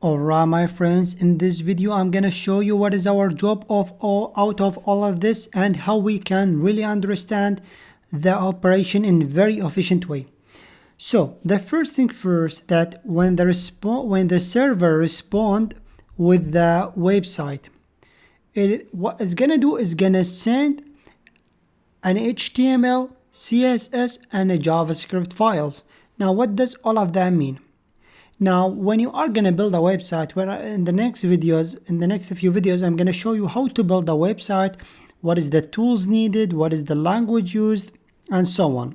Alright my friends, in this video I'm gonna show you what is our job out of all of this and how we can really understand the operation in a very efficient way. So the first thing first, that when the server respond with the website, what it's gonna do is gonna send an HTML, CSS and a JavaScript files. Now what does all of that mean? Now, when you are gonna build a website, where in the next few videos, I'm gonna show you how to build a website, what is the tools needed, what is the language used, and so on.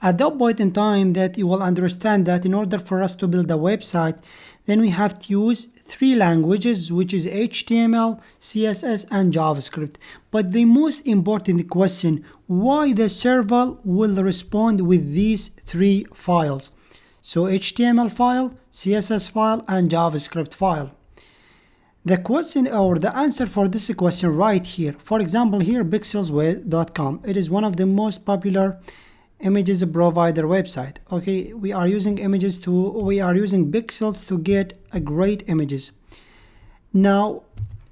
At that point in time, that you will understand that in order for us to build a website, then we have to use three languages, which is HTML, CSS, and JavaScript. But the most important question, why the server will respond with these three files? So HTML file, CSS file, and JavaScript file. The question or the answer for this question right here. For example, here pixelsway.com. It is one of the most popular images provider website. Okay, we are using pixels to get a great images. Now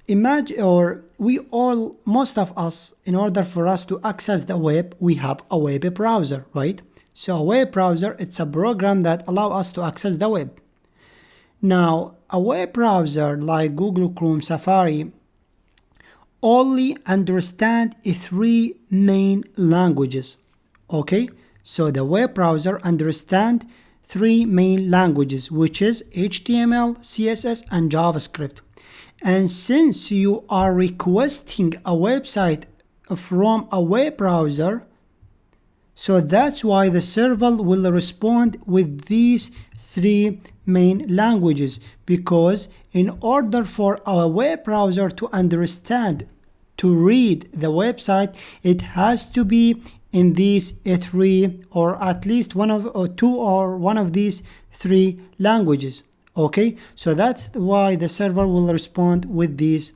imagine, or most of us, in order for us to access the web, we have a web browser, right? So a web browser, it's a program that allows us to access the web. Now, a web browser like Google Chrome, Safari, only understand three main languages. Okay, so the web browser understand three main languages, which is HTML, CSS, and JavaScript. And since you are requesting a website from a web browser, so that's why the server will respond with these three main languages, because in order for our web browser to understand, to read the website, it has to be in these three, or at least one of these three languages. Okay, so that's why the server will respond with these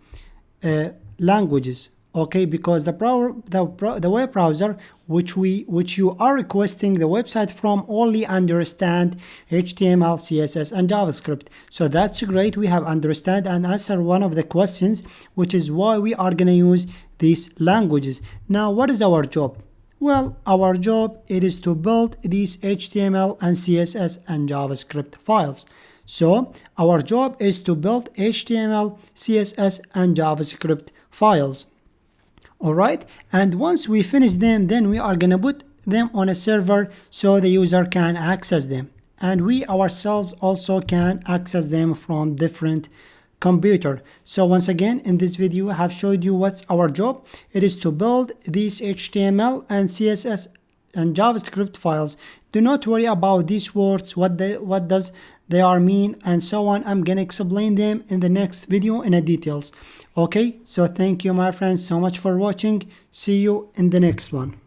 languages. Okay, because the web browser which you are requesting the website from only understand HTML, CSS, and JavaScript. So that's great. We have understand and answer one of the questions, which is why we are gonna use these languages. Now, what is our job? Well, our job it is to build these HTML and CSS and JavaScript files. So our job is to build HTML, CSS, and JavaScript files. Alright, and once we finish them, then we are gonna put them on a server so the user can access them, and we ourselves also can access them from different computer. So once again, in this video I have showed you what's our job. It is to build these HTML and CSS and JavaScript files. Do not worry about these words, what does they are mean, and so on. I'm gonna explain them in the next video in the details. Okay, so thank you my friends so much for watching. See you in the next one.